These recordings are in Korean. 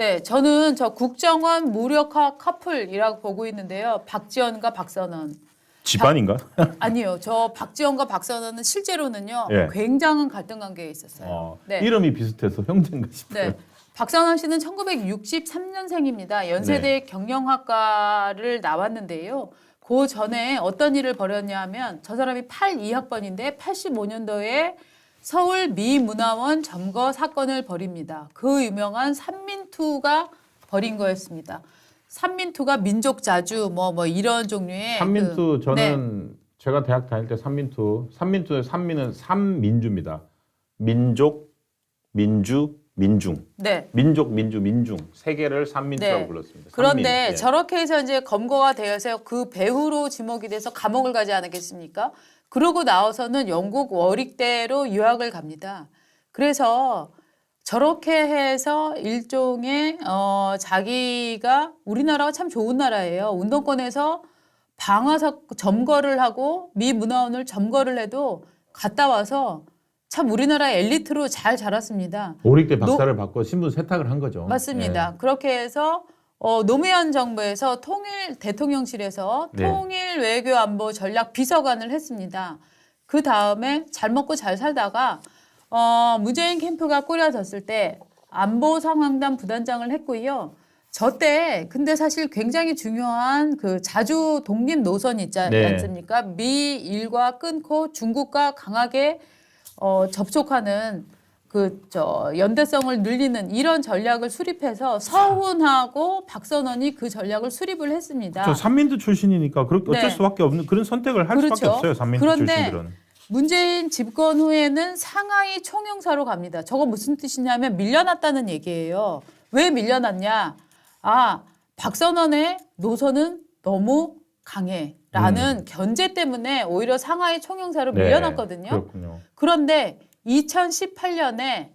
네, 저는 저 국정원 무력화 커플이라고 보고 있는데요. 박지원과 박선원. 집안인가? 아니요, 저 박지원과 박선원은 실제로는요. 예. 굉장한 갈등 관계에 있었어요. 네. 이름이 비슷해서 형제인가 싶어요. 네. 박선원 씨는 1963년생입니다. 연세대 경영학과를 나왔는데요. 그 전에 어떤 일을 벌였냐 하면 저 사람이 82학번인데 85년도에 서울 미문화원 점거 사건을 벌입니다. 그 유명한 삼민투가 벌인 거였습니다. 삼민투가 민족자주 뭐 이런 종류의 삼민투 네. 저는 제가 대학 다닐 때 삼민투의 삼민은 삼민주입니다. 민족, 민주, 민중. 네. 민족, 민주, 민중 세 개를 삼민투라고 네. 불렀습니다. 그런데 삼민. 예. 저렇게 해서 이제 검거가 되어서 그 배후로 지목이 돼서 감옥을 가지 않았겠습니까? 그러고 나와서는 영국 워릭대로 유학을 갑니다. 그래서 저렇게 해서 일종의 자기가 우리나라가 참 좋은 나라예요. 운동권에서 점거를 하고 미 문화원을 점거를 해도 갔다 와서 참 우리나라 엘리트로 잘 자랐습니다. 오릭대 박사를 받고 신분 세탁을 한 거죠. 맞습니다. 예. 그렇게 해서 노무현 정부에서 대통령실에서 네. 통일 외교 안보 전략 비서관을 했습니다. 그 다음에 잘 먹고 잘 살다가 문재인 캠프가 꾸려졌을 때 안보 상황단 부단장을 했고요. 저 때 근데 사실 굉장히 중요한 그 자주 독립 노선이 있지 네. 않습니까? 미일과 끊고 중국과 강하게 접촉하는 연대성을 늘리는 이런 전략을 수립해서 서훈하고 박선원이 그 전략을 수립을 했습니다. 저 삼민투 출신이니까 그렇게 어쩔 네. 수밖에 없는 그런 선택을 할 수밖에 그렇죠. 없어요. 삼민투 그런데 출신들은. 문재인 집권 후에는 상하이 총영사로 갑니다. 저거 무슨 뜻이냐면 밀려났다는 얘기예요. 왜 밀려났냐? 박선원의 노선은 너무 강해라는 견제 때문에 오히려 상하이 총영사로 네, 밀려났거든요. 그렇군요. 그런데 2018년에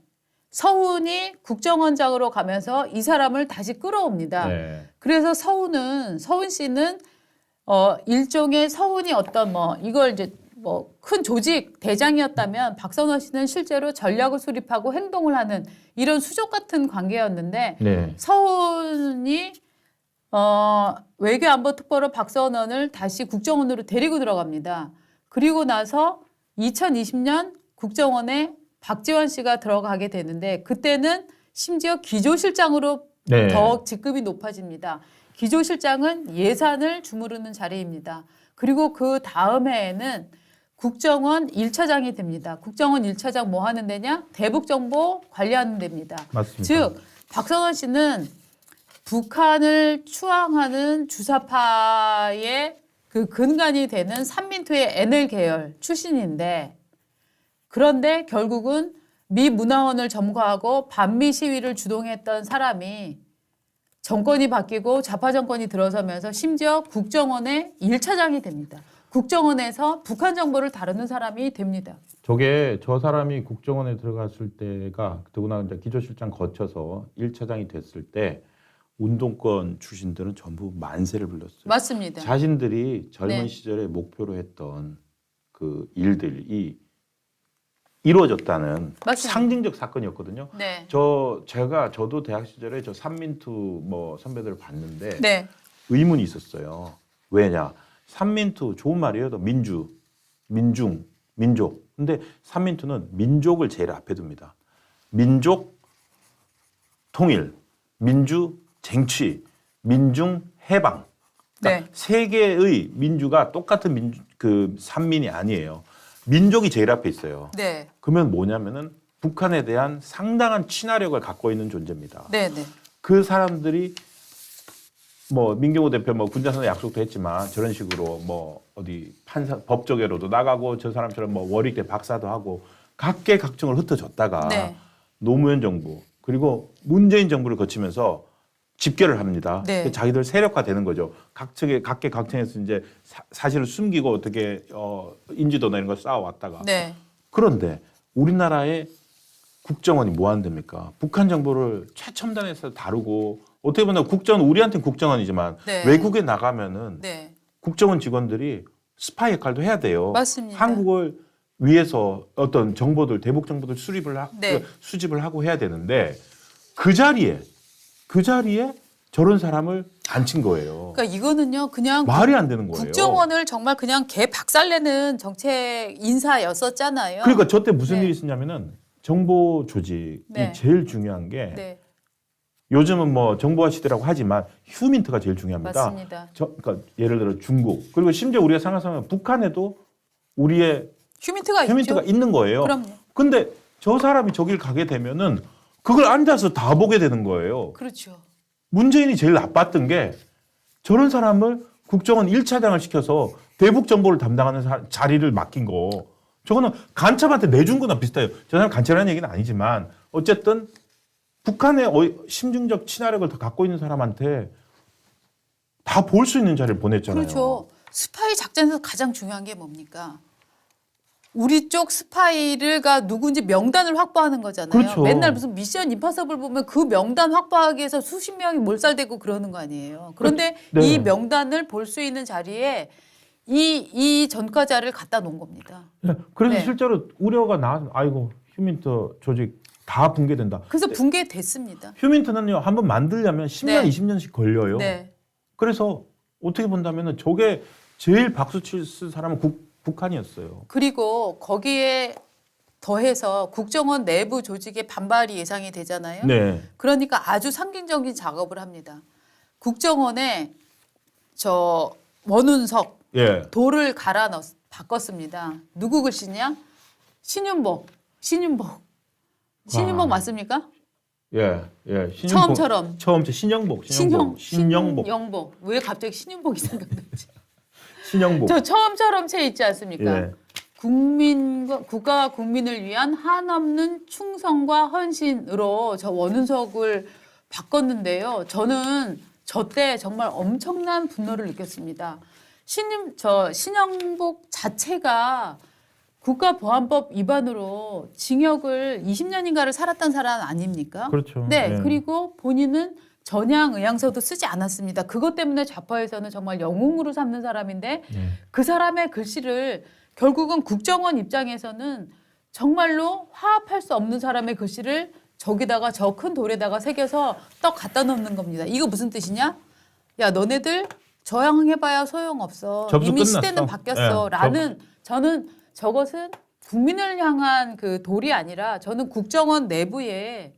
서훈이 국정원장으로 가면서 이 사람을 다시 끌어옵니다. 네. 그래서 서훈 씨는 일종의 서훈이 어떤 이걸 이제 큰 조직 대장이었다면 박선원 씨는 실제로 전략을 수립하고 행동을 하는 이런 수족 같은 관계였는데 네. 서훈이 외교안보특보로 박선원을 다시 국정원으로 데리고 들어갑니다. 그리고 나서 2020년 국정원에 박지원 씨가 들어가게 되는데 그때는 심지어 기조실장으로 네. 더 직급이 높아집니다. 기조실장은 예산을 주무르는 자리입니다. 그리고 그 다음 해에는 국정원 1차장이 됩니다. 국정원 1차장 뭐 하는 데냐? 대북정보 관리하는 데입니다. 맞습니다. 즉 박선원 씨는 북한을 추앙하는 주사파의 그 근간이 되는 삼민투의 NL 계열 출신인데 그런데 결국은 미 문화원을 점거하고 반미 시위를 주동했던 사람이 정권이 바뀌고 좌파 정권이 들어서면서 심지어 국정원의 1차장이 됩니다. 국정원에서 북한 정보를 다루는 사람이 됩니다. 저 사람이 국정원에 들어갔을 때가 더구나 이제 기조실장 거쳐서 1차장이 됐을 때 운동권 출신들은 전부 만세를 불렀어요. 맞습니다. 자신들이 젊은 네. 시절에 목표로 했던 그 일들이 이루어졌다는 맞습니다. 상징적 사건이었거든요. 네. 저도 대학 시절에 저 삼민투 선배들을 봤는데 네. 의문이 있었어요. 왜냐? 삼민투 좋은 말이에요. 민주, 민중, 민족. 근데 삼민투는 민족을 제일 앞에 둡니다. 민족 통일, 민주 쟁취, 민중 해방. 그러니까 네. 세 개의 민주가 똑같은 삼민이 아니에요. 민족이 제일 앞에 있어요. 네. 그러면 뭐냐면은 북한에 대한 상당한 친화력을 갖고 있는 존재입니다. 네. 네. 그 사람들이 민경호 대표 군자선언 약속도 했지만 저런 식으로 어디 법조계로도 나가고 저 사람처럼 워릭대 박사도 하고 각계각층을 흩어졌다가 네. 노무현 정부 그리고 문재인 정부를 거치면서 집결을 합니다. 네. 자기들 세력화되는 거죠. 각계각층에서 이제 사실을 숨기고 어떻게 인지도나 이런 걸 쌓아왔다가 네. 그런데 우리나라의 국정원이 뭐 하는 데입니까? 북한 정보를 최첨단에서 다루고 어떻게 보면 우리한테는 국정원이지만 네. 외국에 나가면은 네. 국정원 직원들이 스파이 역할도 해야 돼요. 맞습니다. 한국을 위해서 어떤 정보들, 대북 정보들 네. 수집을 하고 해야 되는데 그 자리에 그 자리에 저런 사람을 앉힌 거예요. 그러니까 이거는요, 그냥 말이 안 되는 거예요. 국정원을 정말 그냥 개 박살내는 정책 인사였었잖아요. 그러니까 저 때 무슨 네. 일이 있었냐면은 정보 조직이 네. 제일 중요한 게 네, 요즘은 뭐 정보화 시대라고 하지만 휴민트가 제일 중요합니다. 맞습니다. 그러니까 예를 들어 중국 그리고 심지어 우리가 생각하면 북한에도 우리의 휴민트가 휴민트가 있죠. 있는 거예요. 그럼요. 근데 저 사람이 저길 가게 되면은 그걸 앉아서 다 보게 되는 거예요. 그렇죠. 문재인이 제일 나빴던 게 저런 사람을 국정원 1차장을 시켜서 대북 정보를 담당하는 자리를 맡긴 거. 저거는 간첩한테 내준 거나 비슷해요. 저 사람 간첩이라는 얘기는 아니지만 어쨌든 북한의 심증적 친화력을 더 갖고 있는 사람한테 다 볼 수 있는 자리를 보냈잖아요. 그렇죠. 스파이 작전에서 가장 중요한 게 뭡니까? 우리 쪽 스파이가 누군지 명단을 확보하는 거잖아요. 그렇죠. 맨날 무슨 미션 임파서블 보면 그 명단 확보하기 위해서 수십 명이 몰살되고 그러는 거 아니에요. 그런데 네. 이 명단을 볼 수 있는 자리에 이 전과자를 갖다 놓은 겁니다. 네, 그래서 네. 실제로 우려가 아이고 휴민트 조직 다 붕괴된다. 그래서 붕괴됐습니다. 휴민트는요 한번 만들려면 10년, 네. 20년씩 걸려요. 네. 그래서 어떻게 본다면은 저게 제일 박수 칠 사람은 북한이었어요. 그리고 거기에 더해서 국정원 내부 조직의 반발이 예상이 되잖아요. 네. 그러니까 아주 상징적인 작업을 합니다. 국정원에 저 원운석 예. 돌을 갈아 바꿨습니다. 누구 글씨냐? 신윤복. 신윤복 맞습니까? 예. 예. 처음처럼. 신영복. 신영복. 왜 갑자기 신윤복이 생각나지? 신영복. 저 처음처럼 채 있지 않습니까? 예. 국가와 국민을 위한 한없는 충성과 헌신으로 저 원운석을 바꿨는데요. 저는 저 때 정말 엄청난 분노를 느꼈습니다. 신영복 자체가 국가보안법 위반으로 징역을 20년인가를 살았던 사람 아닙니까? 그렇죠. 네, 예. 그리고 본인은 전향 의향서도 쓰지 않았습니다. 그것 때문에 좌파에서는 정말 영웅으로 삼는 사람인데 예. 그 사람의 글씨를 결국은 국정원 입장에서는 정말로 화합할 수 없는 사람의 글씨를 저기다가 저 큰 돌에다가 새겨서 떡 갖다 놓는 겁니다. 이거 무슨 뜻이냐? 야, 너네들 저항해봐야 소용없어. 접수 이미 끝났어. 시대는 바뀌었어. 예, 라는 저는 저것은 국민을 향한 그 돌이 아니라 저는 국정원 내부의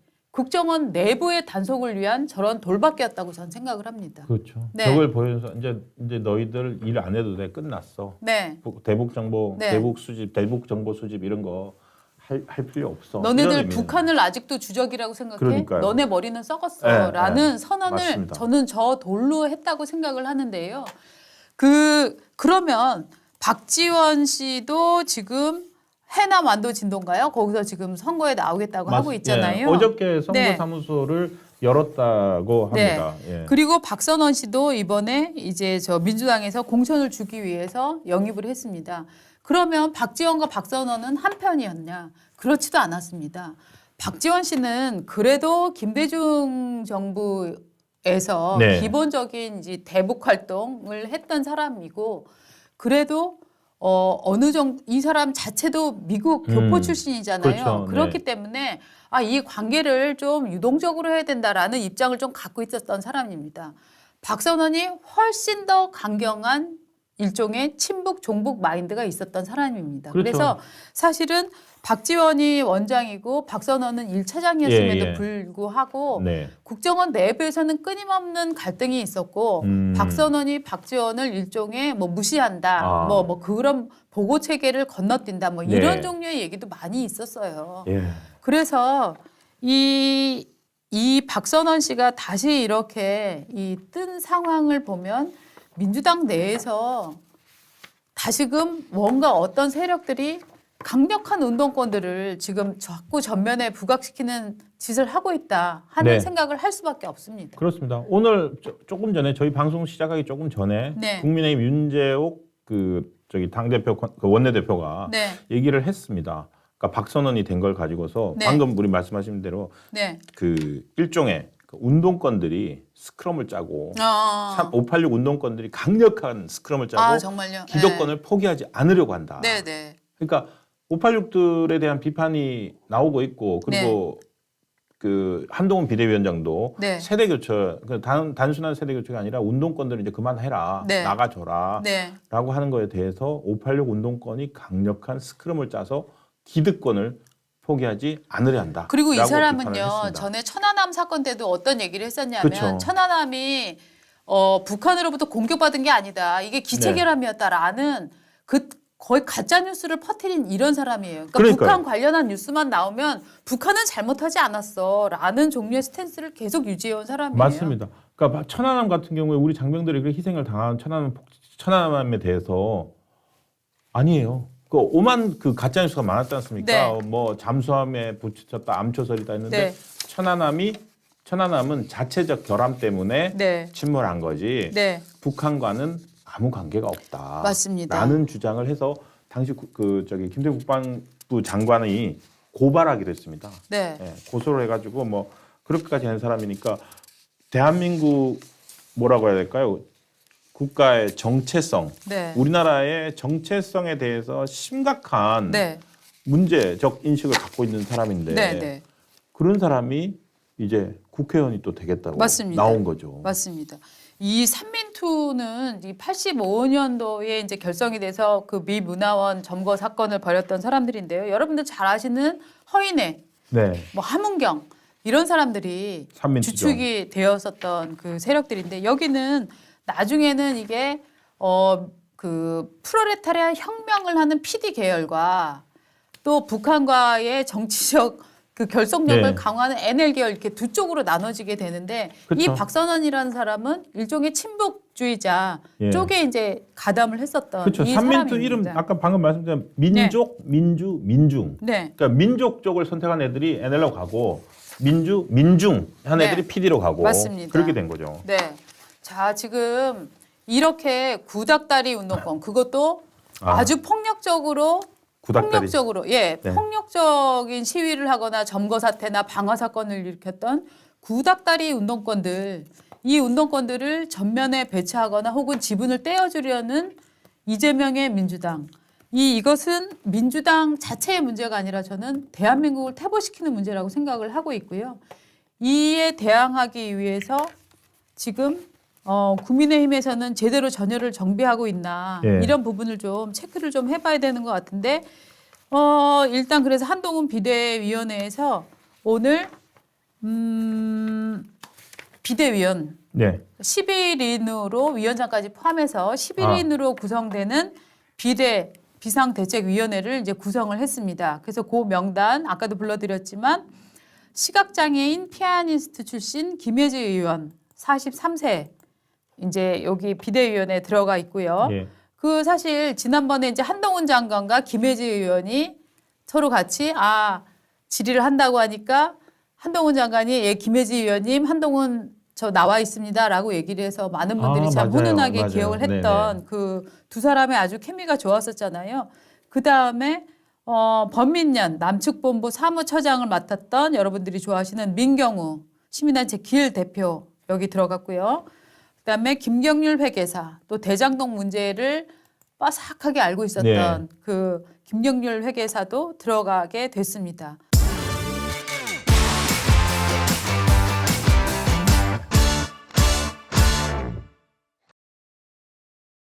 단속을 위한 저런 돌밖에였다고 저는 생각을 합니다. 그렇죠. 네. 저걸 보여서 이제 너희들 일 안 해도 돼. 끝났어. 네. 대북 정보, 네. 대북 수집, 대북 정보 수집 이런 거 할 필요 없어. 이런 너네들 의미는. 북한을 아직도 주적이라고 생각해? 그러니까요. 너네 머리는 썩었어. 네, 라는 네. 선언을 맞습니다. 저는 저 돌로 했다고 생각을 하는데요. 그러면 박지원 씨도 지금 해남 완도 진도인가요? 거기서 지금 선거에 나오겠다고 하고 있잖아요. 예. 어저께 네. 선거사무소를 열었다고 합니다. 예. 그리고 박선원 씨도 이번에 이제 저 민주당에서 공천을 주기 위해서 영입을 했습니다. 그러면 박지원과 박선원은 한 편이었냐? 그렇지도 않았습니다. 박지원 씨는 그래도 김대중 정부에서 네. 기본적인 이제 대북 활동을 했던 사람이고 그래도 어느 정도 이 사람 자체도 미국 교포 출신이잖아요. 그렇죠. 그렇기 네. 때문에 이 관계를 좀 유동적으로 해야 된다라는 입장을 좀 갖고 있었던 사람입니다. 박선원이 훨씬 더 강경한 일종의 친북 종북 마인드가 있었던 사람입니다. 그렇죠. 그래서 사실은 박지원이 원장이고 박선원은 1차장이었음에도 예, 예. 불구하고 네. 국정원 내부에서는 끊임없는 갈등이 있었고 박선원이 박지원을 일종의 뭐 무시한다, 아. 뭐 그런 보고 체계를 건너뛴다, 뭐 네. 이런 종류의 얘기도 많이 있었어요. 예. 그래서 이 박선원 씨가 다시 이렇게 이 뜬 상황을 보면 민주당 내에서 다시금 뭔가 어떤 세력들이 강력한 운동권들을 지금 자꾸 전면에 부각시키는 짓을 하고 있다 하는 네. 생각을 할 수밖에 없습니다. 그렇습니다. 오늘 조금 전에 저희 방송 시작하기 조금 전에 네. 국민의힘 윤재옥 당대표 원내대표가 네, 얘기를 했습니다. 그러니까 박선원이 된 걸 가지고서 네. 방금 우리 말씀하신 대로 네. 그 일종의 그 운동권들이 스크럼을 짜고 586 운동권들이 강력한 스크럼을 짜고 정말요? 기득권을 포기하지 않으려고 한다. 네, 네, 그러니까 586들에 대한 비판이 나오고 있고 그리고 그 한동훈 비대위원장도 네. 세대 교체, 그 단순한 세대 교체가 아니라 운동권들을 이제 그만해라, 네. 나가줘라, 네. 라고 하는 거에 대해서 586 운동권이 강력한 스크럼을 짜서 기득권을 포기하지 않으려 한다. 그리고 이 라고 비판을 사람은요, 했습니다. 전에 천안함 사건 때도 어떤 얘기를 했었냐면 그쵸. 천안함이 북한으로부터 공격받은 게 아니다. 이게 기체결함이었다라는 거의 가짜 뉴스를 퍼뜨린 이런 사람이에요. 그러니까 그러니까요. 북한 관련한 뉴스만 나오면 북한은 잘못하지 않았어라는 종류의 스탠스를 계속 유지해온 사람이에요. 맞습니다. 그러니까 천안함 같은 경우에 우리 장병들이 그렇게 희생을 당한 천안함에 대해서 아니에요. 그 오만 그 가짜 뉴스가 많았지 않습니까? 네. 뭐 잠수함에 부딪혔다, 암초설이다 했는데 네. 천안함은 자체적 결함 때문에 네. 침몰한 거지. 네. 북한과는 아무 관계가 없다. 맞습니다. 라는 주장을 해서 당시 김대중 국방부 장관이 고발하기로 했습니다. 네. 예, 고소를 해가지고 뭐 그렇게까지 한 사람이니까 대한민국 뭐라고 해야 될까요? 국가의 정체성, 네. 우리나라의 정체성에 대해서 심각한 네. 문제적 인식을 갖고 있는 사람인데 네. 네. 그런 사람이 이제 국회의원이 또 되겠다고 맞습니다. 나온 거죠. 맞습니다. 이 삼민투는 이 85년도에 이제 결성이 돼서 그 미 문화원 점거 사건을 벌였던 사람들인데요. 여러분들 잘 아시는 허인애, 네, 뭐 함은경 이런 사람들이 삼민투죠. 주축이 되었었던 그 세력들인데 여기는 나중에는 이게 그 프롤레타리아 혁명을 하는 PD 계열과 또 북한과의 정치적 그 결속력을 네. 강화하는 NL 계열 이렇게 두 쪽으로 나눠지게 되는데 그쵸. 이 박선원이라는 사람은 일종의 친북주의자 예. 쪽에 이제 가담을 했었던 그렇죠. 이 삼민투 사람입니다. 이름 아까 방금 말씀드린 민족, 민주, 민중. 네. 그러니까 민족 쪽을 선택한 애들이 NL로 가고 민중 한 네. 애들이 PD로 가고 맞습니다. 그렇게 된 거죠. 네. 자, 지금 이렇게 구닥다리 운동권 그것도 아주 폭력적으로 예, 네. 폭력적인 시위를 하거나 점거 사태나 방화 사건을 일으켰던 구닥다리 운동권들 이 운동권들을 전면에 배치하거나 혹은 지분을 떼어주려는 이재명의 민주당 이것은 민주당 자체의 문제가 아니라 저는 대한민국을 퇴보시키는 문제라고 생각을 하고 있고요. 이에 대항하기 위해서 지금 국민의힘에서는 제대로 전열을 정비하고 있나 예. 이런 부분을 좀 체크를 좀 해봐야 되는 것 같은데 일단 그래서 한동훈 비대위원회에서 오늘 비대위원 네. 11인으로 위원장까지 포함해서 11인으로 구성되는 비상대책위원회를 이제 구성을 했습니다. 그래서 그 명단 아까도 불러드렸지만 시각장애인 피아니스트 출신 김혜지 의원 43세 이제 여기 비대위원회에 들어가 있고요. 예. 그 사실 지난번에 이제 한동훈 장관과 김혜지 의원이 서로 같이 질의를 한다고 하니까 한동훈 장관이 예 김혜지 의원님 한동훈 저 나와 있습니다라고 얘기를 해서 많은 분들이 참 맞아요. 훈훈하게 맞아요. 기억을 했던 그 두 사람의 아주 케미가 좋았었잖아요. 그 다음에 범민련 남측본부 사무처장을 맡았던 여러분들이 좋아하시는 민경우 시민단체 길 대표 여기 들어갔고요. 그다음에 김경률 회계사 또 대장동 문제를 빠삭하게 알고 있었던 네. 그 김경률 회계사도 들어가게 됐습니다.